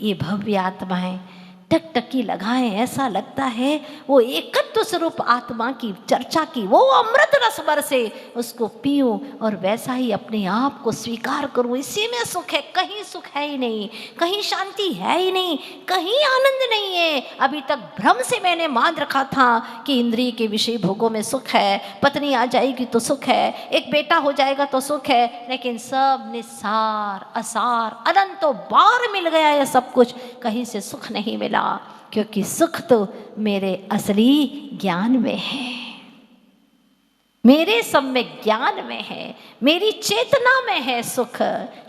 ये भव्य आत्माएं टकटकी लगाएं, ऐसा लगता है वो एकत्व स्वरूप आत्मा की चर्चा की, वो अमृत रस बरसे, उसको पीऊं और वैसा ही अपने आप को स्वीकार करूं। इसी में सुख है, कहीं सुख है ही नहीं, कहीं शांति है ही नहीं, कहीं आनंद नहीं है। अभी तक भ्रम से मैंने मान रखा था कि इंद्रिय के विषय भोगों में सुख है, पत्नी आ जाएगी तो सुख है, एक बेटा हो जाएगा तो सुख है, लेकिन सब निस्सार असार अनंतो बार मिल गया ये सब कुछ, कहीं से सुख नहीं मिला। क्योंकि सुख तो मेरे असली ज्ञान में है, मेरे सम्यक ज्ञान में है, मेरी चेतना में है सुख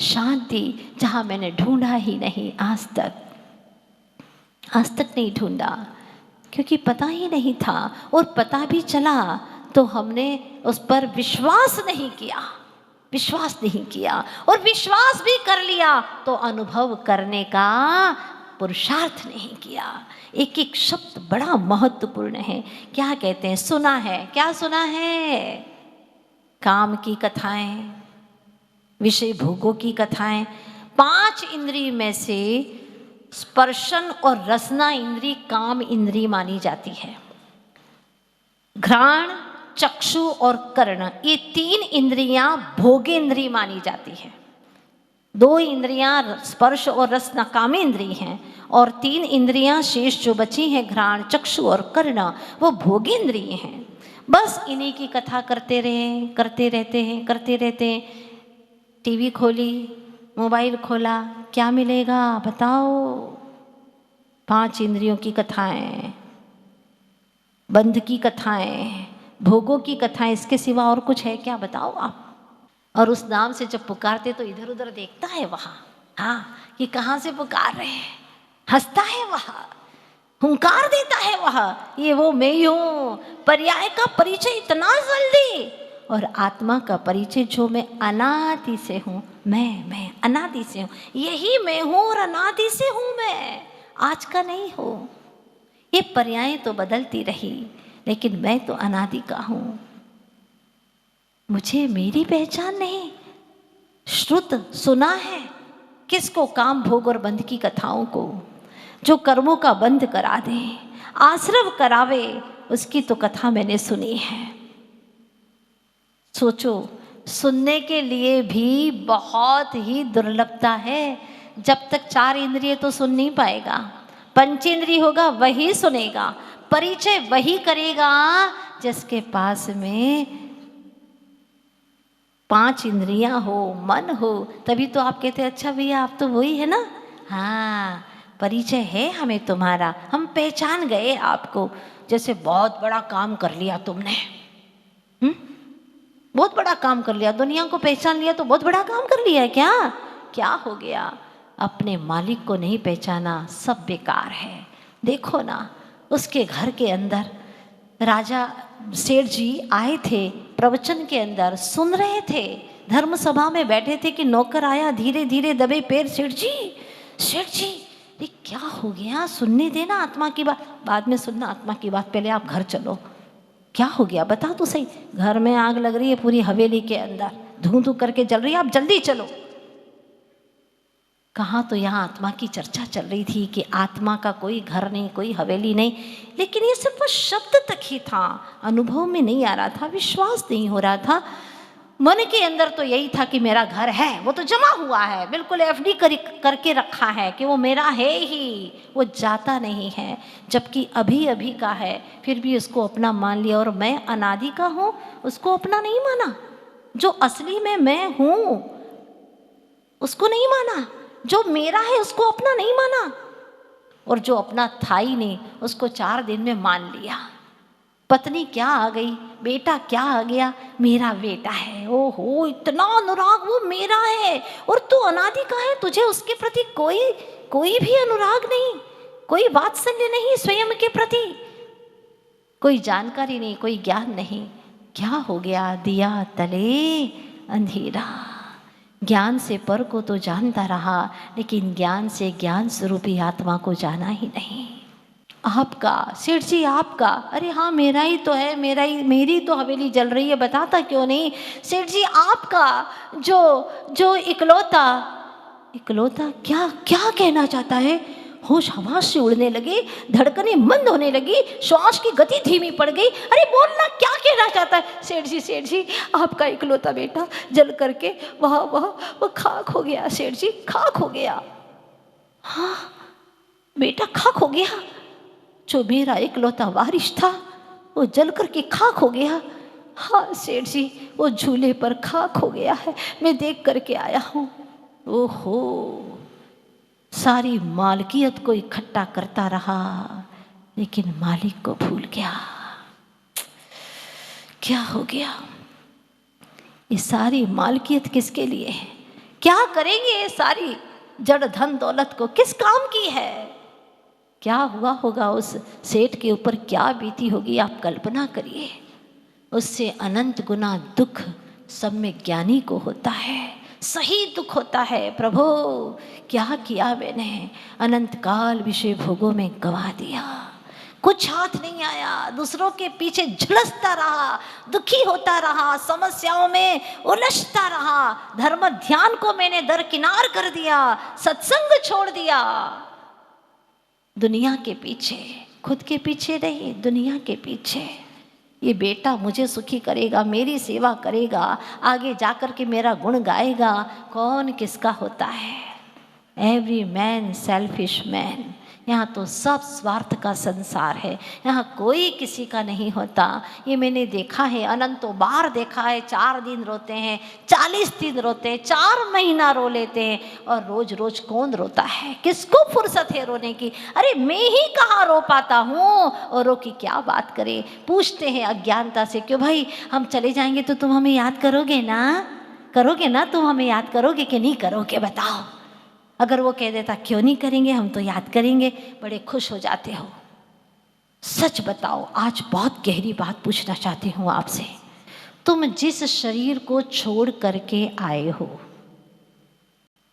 शांति, जहां मैंने ढूंढा ही नहीं आज तक नहीं ढूंढा, क्योंकि पता ही नहीं था। और पता भी चला तो हमने उस पर विश्वास नहीं किया, और विश्वास भी कर लिया तो अनुभव करने का पुरुषार्थ नहीं किया। एक एक शब्द बड़ा महत्वपूर्ण है। क्या कहते हैं? सुना है। क्या सुना है? काम की कथाएं, विषय भोगों की कथाएं। 5 इंद्रिय में से स्पर्शन और रसना इंद्री काम इंद्री मानी जाती है। घ्राण, चक्षु और कर्ण, ये 3 इंद्रियां भोगेंद्री मानी जाती है। 2 इंद्रियां स्पर्श और रसना कामेंद्री हैं, और 3 इंद्रियां शेष जो बची हैं घ्राण, चक्षु और कर्ण, वो भोगेंद्रिय हैं। बस इन्हीं की कथा करते रहते हैं। टीवी खोली, मोबाइल खोला, क्या मिलेगा बताओ? 5 इंद्रियों की कथाएं, बंध की कथाएं, भोगों की कथाएं, इसके सिवा और कुछ है क्या बताओ आप? और उस नाम से जब पुकारते तो इधर उधर देखता है वहाँ, हाँ, कि कहाँ से पुकार रहे हैं, हंसता है वहाँ, हुंकार देता है वहाँ, ये वो मैं ही हूँ। पर्याय का परिचय इतना जल्दी, और आत्मा का परिचय जो मैं अनादि से हूँ, मैं अनादि से हूँ, यही मैं हूँ और अनादि से हूँ मैं, आज का नहीं हूँ। ये पर्याय तो बदलती रही, लेकिन मैं तो अनादि का हूँ। मुझे मेरी पहचान नहीं। श्रुत सुना है किसको? काम भोग और बंध की कथाओं को, जो कर्मों का बंध करा दे, आश्रव करावे, उसकी तो कथा मैंने सुनी है। सोचो, सुनने के लिए भी बहुत ही दुर्लभता है। जब तक 4 इंद्रिय तो सुन नहीं पाएगा, पंचेंद्रिय होगा वही सुनेगा, परिचय वही करेगा जिसके पास में 5 इंद्रियां हो, मन हो। तभी तो आप कहते हैं अच्छा भैया आप तो वही है ना, हाँ परिचय है हमें तुम्हारा, हम पहचान गए आपको। जैसे बहुत बड़ा काम कर लिया तुमने, बहुत बड़ा काम कर लिया, दुनिया को पहचान लिया तो बहुत बड़ा काम कर लिया। क्या हो गया? अपने मालिक को नहीं पहचाना, सब बेकार है। देखो ना, उसके घर के अंदर राजा सेठ जी आए थे, प्रवचन के अंदर सुन रहे थे, धर्म सभा में बैठे थे कि नौकर आया, धीरे धीरे दबे पैर, सेठ जी ये क्या हो गया? सुनने देना आत्मा की बात, बाद में सुनना आत्मा की बात, पहले आप घर चलो। क्या हो गया बता तो सही? घर में आग लग रही है, पूरी हवेली के अंदर धूं करके जल रही है, आप जल्दी चलो। कहाँ तो यहाँ आत्मा की चर्चा चल रही थी कि आत्मा का कोई घर नहीं, कोई हवेली नहीं, लेकिन ये सिर्फ शब्द तक ही था, अनुभव में नहीं आ रहा था, विश्वास नहीं हो रहा था। मन के अंदर तो यही था कि मेरा घर है, वो तो जमा हुआ है, बिल्कुल एफडी करके रखा है कि वो मेरा है ही, वो जाता नहीं है, जबकि अभी अभी का है, फिर भी उसको अपना मान लिया। और मैं अनादि का हूँ, उसको अपना नहीं माना। जो असली में मैं हूँ उसको नहीं माना, जो मेरा है उसको अपना नहीं माना, और जो अपना था ही नहीं उसको 4 दिन में मान लिया। पत्नी क्या आ गई, बेटा क्या आ गया, मेरा बेटा है, ओहो इतना अनुराग, वो मेरा है, और तू अनादि का है, तुझे उसके प्रति कोई भी अनुराग नहीं, कोई वात्सल्य नहीं, स्वयं के प्रति कोई जानकारी नहीं, कोई ज्ञान नहीं। क्या हो गया? दिया तले अंधेरा। ज्ञान से पर को तो जानता रहा, लेकिन ज्ञान से ज्ञान स्वरूपी आत्मा को जाना ही नहीं। आपका सेठ जी, आपका, अरे हाँ मेरा ही तो है, मेरी तो हवेली जल रही है, बताता क्यों नहीं? सेठ जी आपका जो इकलौता इकलौता क्या क्या कहना चाहता है? होश हवास से उड़ने लगे, धड़कनें मंद होने लगी, श्वास की गति धीमी पड़ गई। अरे बोलना क्या कहना चाहता है? सेठ जी आपका इकलौता बेटा जल करके वह खाक हो गया। सेठ जी खाक हो गया। हाँ बेटा खाक हो गया? जो मेरा इकलौता वारिस था वो जल करके खाक हो गया? हाँ सेठ जी वो झूले पर खाक हो गया है, मैं देख करके आया हूँ। ओहो, सारी मालकियत को इकट्ठा करता रहा लेकिन मालिक को भूल गया। क्या हो गया? ये सारी मालकियत किसके लिए है? क्या करेंगे ये सारी जड़ धन दौलत को? किस काम की है? क्या हुआ होगा उस सेठ के ऊपर? क्या बीती होगी आप कल्पना करिए। उससे अनंत गुना दुख सब में ज्ञानी को होता है, सही दुख होता है। प्रभु क्या किया मैंने? अनंत काल विषय भोगों में गवा दिया, कुछ हाथ नहीं आया, दूसरों के पीछे झुलसता रहा, दुखी होता रहा, समस्याओं में उलझता रहा। धर्म ध्यान को मैंने दरकिनार कर दिया, सत्संग छोड़ दिया। दुनिया के पीछे, खुद के पीछे नहीं, दुनिया के पीछे। ये बेटा मुझे सुखी करेगा, मेरी सेवा करेगा, आगे जाकर के मेरा गुण गाएगा। कौन किसका होता है? Every man selfish man. यहाँ तो सब स्वार्थ का संसार है, यहाँ कोई किसी का नहीं होता। ये मैंने देखा है, अनंतों बार देखा है। 4 दिन रोते हैं, 40 दिन रोते हैं, 4 महीना रो लेते हैं। और रोज रोज कौन रोता है? किसको फुर्सत है रोने की? अरे मैं ही कहाँ रो पाता हूँ, और रो की क्या बात करें। पूछते हैं अज्ञानता से, क्यों भाई हम चले जाएंगे तो तुम हमें याद करोगे ना? करोगे ना? तुम हमें याद करोगे कि नहीं करोगे बताओ? अगर वो कह देता क्यों नहीं करेंगे, हम तो याद करेंगे, बड़े खुश हो जाते हो। सच बताओ, आज बहुत गहरी बात पूछना चाहती हूँ आपसे। तुम जिस शरीर को छोड़ करके आए हो,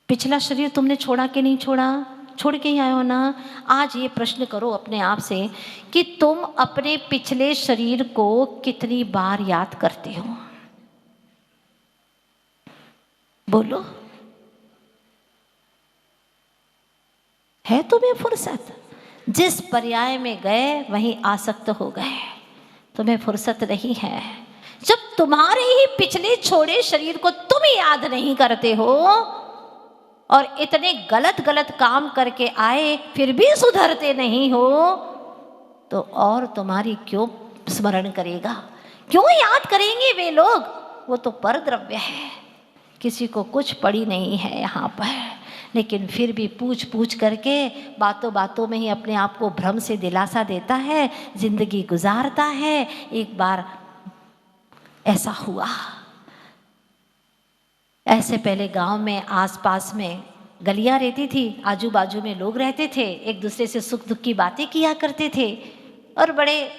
पिछला शरीर तुमने छोड़ा कि नहीं छोड़ा? छोड़ के ही आए हो ना। आज ये प्रश्न करो अपने आप से कि तुम अपने पिछले शरीर को कितनी बार याद करते हो? बोलो, है तुम्हें फुर्सत? जिस पर्याय में गए वहीं आसक्त हो गए, तुम्हें फुर्सत नहीं है। जब तुम्हारे ही पिछले छोड़े शरीर को तुम याद नहीं करते हो और इतने गलत गलत काम करके आए फिर भी सुधरते नहीं हो, तो और तुम्हारी क्यों स्मरण करेगा? क्यों याद करेंगे वे लोग? वो तो परद्रव्य है, किसी को कुछ पड़ी नहीं है यहाँ पर। लेकिन फिर भी पूछ पूछ करके बातों बातों में ही अपने आप को भ्रम से दिलासा देता है, जिंदगी गुजारता है। एक बार ऐसा हुआ, ऐसे पहले गांव में आसपास में गलियां रहती थी, आजू बाजू में लोग रहते थे, एक दूसरे से सुख दुख की बातें किया करते थे और बड़े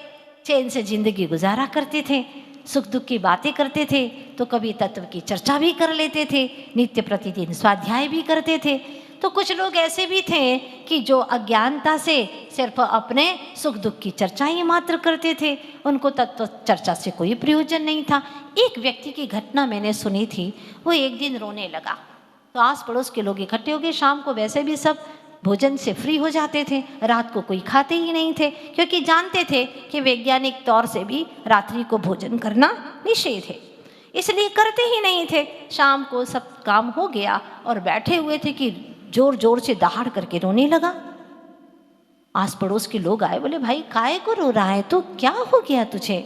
चैन से जिंदगी गुजारा करते थे। सुख दुख की बातें करते थे तो कभी तत्व की चर्चा भी कर लेते थे, नित्य प्रतिदिन स्वाध्याय भी करते थे। तो कुछ लोग ऐसे भी थे कि जो अज्ञानता से सिर्फ अपने सुख दुख की चर्चा ही मात्र करते थे, उनको तत्व चर्चा से कोई प्रयोजन नहीं था। एक व्यक्ति की घटना मैंने सुनी थी। वो एक दिन रोने लगा तो आस पड़ोस के लोग इकट्ठे हो गए। शाम को वैसे भी सब भोजन से फ्री हो जाते थे, रात को कोई खाते ही नहीं थे, क्योंकि जानते थे कि वैज्ञानिक तौर से भी रात्रि को भोजन करना निषेध है, इसलिए करते ही नहीं थे। शाम को सब काम हो गया और बैठे हुए थे कि जोर जोर से दहाड़ करके रोने लगा। आस पड़ोस के लोग आए, बोले भाई काहे को रो रहा है, तो क्या हो गया तुझे?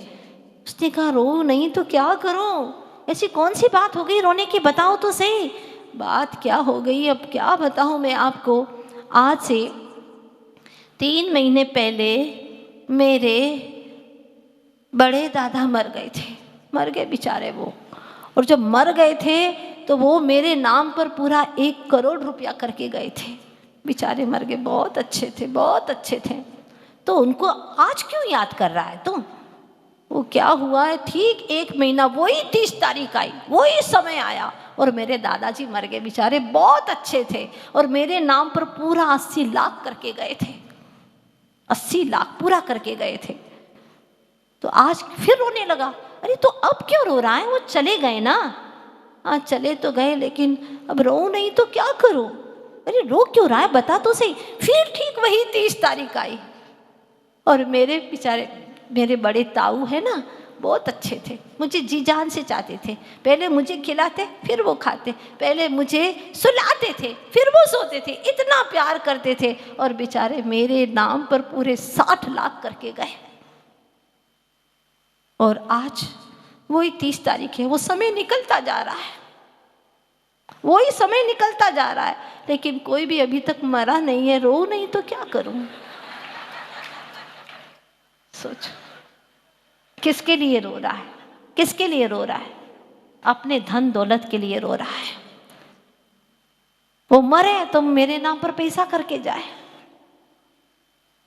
उसने कहा रो नहीं तो क्या करूं, ऐसी कौन सी बात हो गई रोने की, बताओ तो सही। बात क्या हो गई, अब क्या बताऊं मैं आपको। आज से 3 महीने पहले मेरे बड़े दादा मर गए थे, मर गए बेचारे वो। और जब मर गए थे तो वो मेरे नाम पर पूरा 1 करोड़ रुपया करके गए थे। बेचारे मर गए, बहुत अच्छे थे, बहुत अच्छे थे। तो उनको आज क्यों याद कर रहा है तुम? वो क्या हुआ है, ठीक 1 महीना, वही 30 तारीख आई, वही समय आया और मेरे दादाजी मर गए। बेचारे बहुत अच्छे थे और मेरे नाम पर पूरा 80 लाख करके गए थे, 80 लाख पूरा करके गए थे। तो आज फिर रोने लगा। अरे तो अब क्यों रो रहा है, वो चले गए ना। हाँ चले तो गए, लेकिन अब रो नहीं तो क्या करूं। अरे रो क्यों रहा है, बता तो सही। फिर ठीक वही 30 तारीख आई और मेरे बेचारे मेरे बड़े ताऊ है ना, बहुत अच्छे थे, मुझे जी जान से चाहते थे। पहले मुझे खिलाते फिर वो खाते, पहले मुझे सुलाते थे फिर वो सोते थे, इतना प्यार करते थे। और बेचारे मेरे नाम पर पूरे 60 लाख करके गए। और आज वही 30 तारीख है, वो समय निकलता जा रहा है, वही समय निकलता जा रहा है, लेकिन कोई भी अभी तक मरा नहीं है। रो नहीं तो क्या करूं? सोचो किसके लिए रो रहा है, किसके लिए रो रहा है? अपने धन दौलत के लिए रो रहा है। वो मरे तो मेरे नाम पर पैसा करके जाए।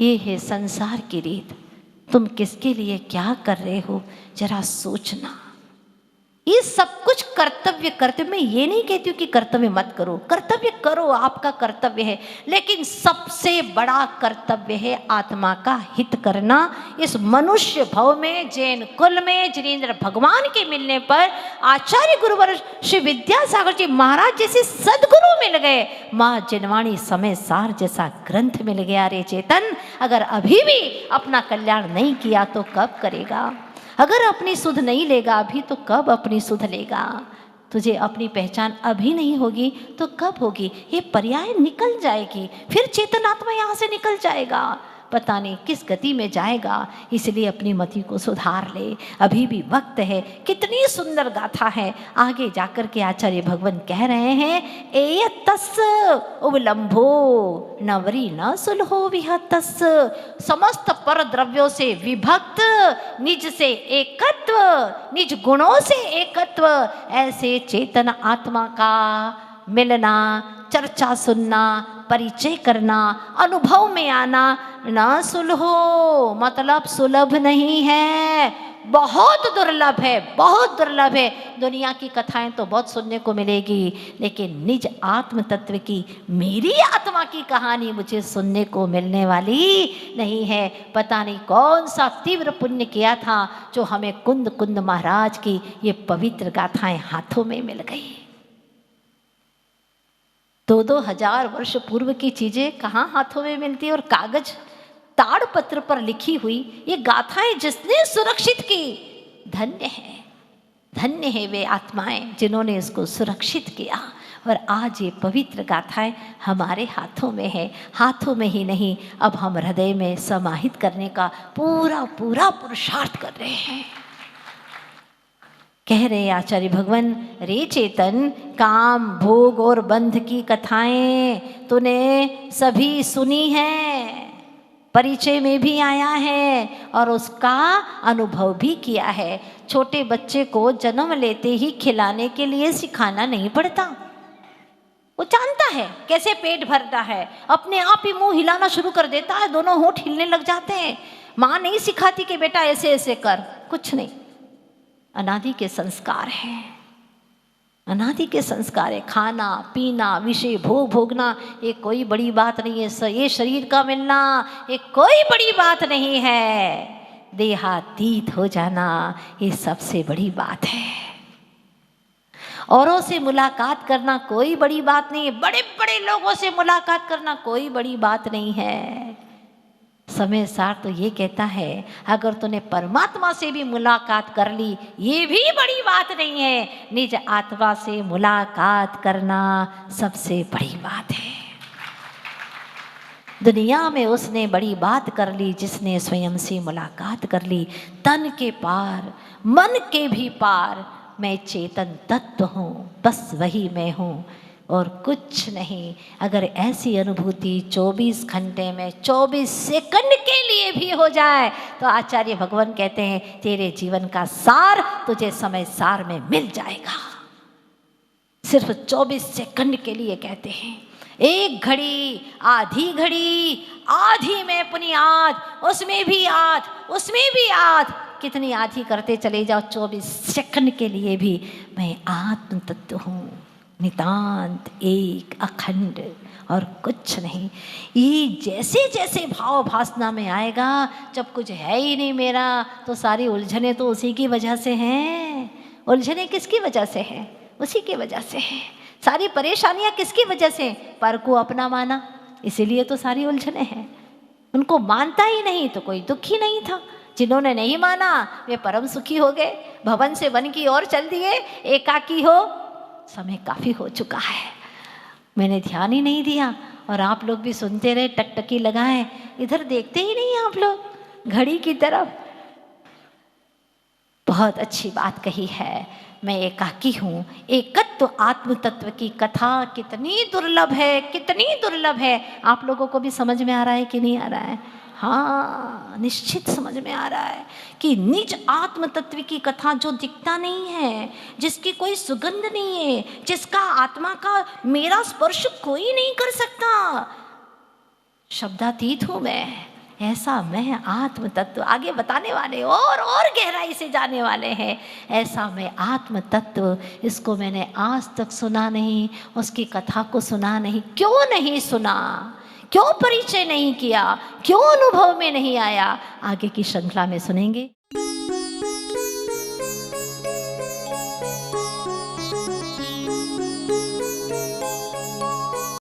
ये है संसार की रीत। तुम किसके लिए क्या कर रहे हो, जरा सोचना। ये सब कुछ कर्तव्य करते, मैं ये नहीं कहती हूँ कि कर्तव्य मत करो, कर्तव्य करो, आपका कर्तव्य है, लेकिन सबसे बड़ा कर्तव्य है आत्मा का हित करना। इस मनुष्य भव में, जैन कुल में जिनेंद्र भगवान के मिलने पर आचार्य गुरुवर श्री विद्यासागर जी महाराज जैसे सदगुरु मिल गए, माँ जिनवाणी समय सार जैसा ग्रंथ मिल गया। रे चेतन, अगर अभी भी अपना कल्याण नहीं किया तो कब करेगा? अगर अपनी सुध नहीं लेगा अभी तो कब अपनी सुध लेगा? तुझे अपनी पहचान अभी नहीं होगी तो कब होगी? ये पर्याय निकल जाएगी, फिर चेतन आत्मा यहाँ से निकल जाएगा, पता नहीं किस गति में जाएगा। इसलिए अपनी मति को सुधार ले, अभी भी वक्त है। कितनी सुंदर गाथा है। आगे जाकर के आचार्य भगवान कह रहे हैं, एयतस् उवलंभो नवरी न सुलहो विहतस्। समस्त पर द्रव्यों से विभक्त, निज से एकत्व, निज गुणों से एकत्व, ऐसे चेतन आत्मा का मिलना, चर्चा सुनना, परिचय करना, अनुभव में आना ना सुलहो, मतलब सुलभ नहीं है, बहुत दुर्लभ है, बहुत दुर्लभ है। दुनिया की कथाएं तो बहुत सुनने को मिलेगी, लेकिन निज आत्म तत्व की, मेरी आत्मा की कहानी मुझे सुनने को मिलने वाली नहीं है। पता नहीं कौन सा तीव्र पुण्य किया था जो हमें कुंद कुंद महाराज की ये पवित्र गाथाएं हाथों में मिल गई। 2-2 हजार वर्ष पूर्व की चीजें कहाँ हाथों में मिलती, और कागज ताड़ पत्र पर लिखी हुई ये गाथाएं जिसने सुरक्षित की, धन्य है, धन्य है वे आत्माएं जिन्होंने इसको सुरक्षित किया। और आज ये पवित्र गाथाएं हमारे हाथों में है। हाथों में ही नहीं, अब हम हृदय में समाहित करने का पूरा पूरा पुरुषार्थ कर रहे हैं। कह रहे आचार्य भगवान, रे चेतन, काम भोग और बंध की कथाएं तूने सभी सुनी है, परिचय में भी आया है और उसका अनुभव भी किया है। छोटे बच्चे को जन्म लेते ही खिलाने के लिए सिखाना नहीं पड़ता, वो जानता है कैसे पेट भरता है, अपने आप ही मुंह हिलाना शुरू कर देता है, दोनों होंठ हिलने लग जाते हैं। माँ नहीं सिखाती कि बेटा ऐसे ऐसे कर, कुछ नहीं। अनादि के संस्कार है, अनादि के संस्कार है। खाना पीना, विषय भोग भोगना, ये कोई बड़ी बात नहीं है। ये शरीर का मिलना ये कोई बड़ी बात नहीं है। देहातीत हो जाना ये सबसे बड़ी बात है। औरों से मुलाकात करना कोई बड़ी बात नहीं है। बड़े बड़े लोगों से मुलाकात करना कोई बड़ी बात नहीं है। समय सार तो ये कहता है, अगर तूने परमात्मा से भी मुलाकात कर ली ये भी बड़ी बात नहीं है। निज आत्मा से मुलाकात करना सबसे बड़ी बात है। दुनिया में उसने बड़ी बात कर ली जिसने स्वयं से मुलाकात कर ली। तन के पार, मन के भी पार, मैं चेतन तत्व हूँ, बस वही मैं हूँ और कुछ नहीं। अगर ऐसी अनुभूति 24 घंटे में 24 सेकंड के लिए भी हो जाए तो आचार्य भगवान कहते हैं तेरे जीवन का सार तुझे समय सार में मिल जाएगा। सिर्फ 24 सेकंड के लिए कहते हैं। एक घड़ी, आधी घड़ी, आधी में अपनी आध, उसमें भी आध, उसमें भी आध, कितनी आधी करते चले जाओ। 24 सेकंड के लिए भी मैं आत्म तत्व हूँ, नितांत एक अखंड और कुछ नहीं। ये जैसे जैसे भाव भासना में आएगा, जब कुछ है ही नहीं मेरा, तो सारी उलझने तो उसी की वजह से हैं। उलझने किसकी वजह से है? उसी की वजह से है। सारी परेशानियां किसकी वजह से? पर को अपना माना, इसीलिए तो सारी उलझने हैं। उनको मानता ही नहीं तो कोई दुख ही नहीं था। जिन्होंने नहीं माना वे परम सुखी हो गए, भवन से वन की ओर चल दिए। एकाकी हो, समय काफी हो चुका है। मैंने ध्यान ही नहीं दिया और आप लोग भी सुनते रहे, टकटकी लगाए, इधर देखते ही नहीं आप लोग घड़ी की तरफ। बहुत अच्छी बात कही है, मैं एकाकी हूँ। एकत्व आत्म तत्व की कथा कितनी दुर्लभ है, कितनी दुर्लभ है। आप लोगों को भी समझ में आ रहा है कि नहीं आ रहा है? हाँ, निश्चित समझ में आ रहा है कि निज आत्म तत्व की कथा जो दिखता नहीं है, जिसकी कोई सुगंध नहीं है, जिसका आत्मा का मेरा स्पर्श कोई नहीं कर सकता, शब्दातीत हूँ मैं, ऐसा मैं आत्म तत्व। आगे बताने वाले और गहराई से जाने वाले हैं। ऐसा मैं आत्म तत्व, इसको मैंने आज तक सुना नहीं, उसकी कथा को सुना नहीं। क्यों नहीं सुना? क्यों परिचय नहीं किया? क्यों अनुभव में नहीं आया? आगे की श्रृंखला में सुनेंगे।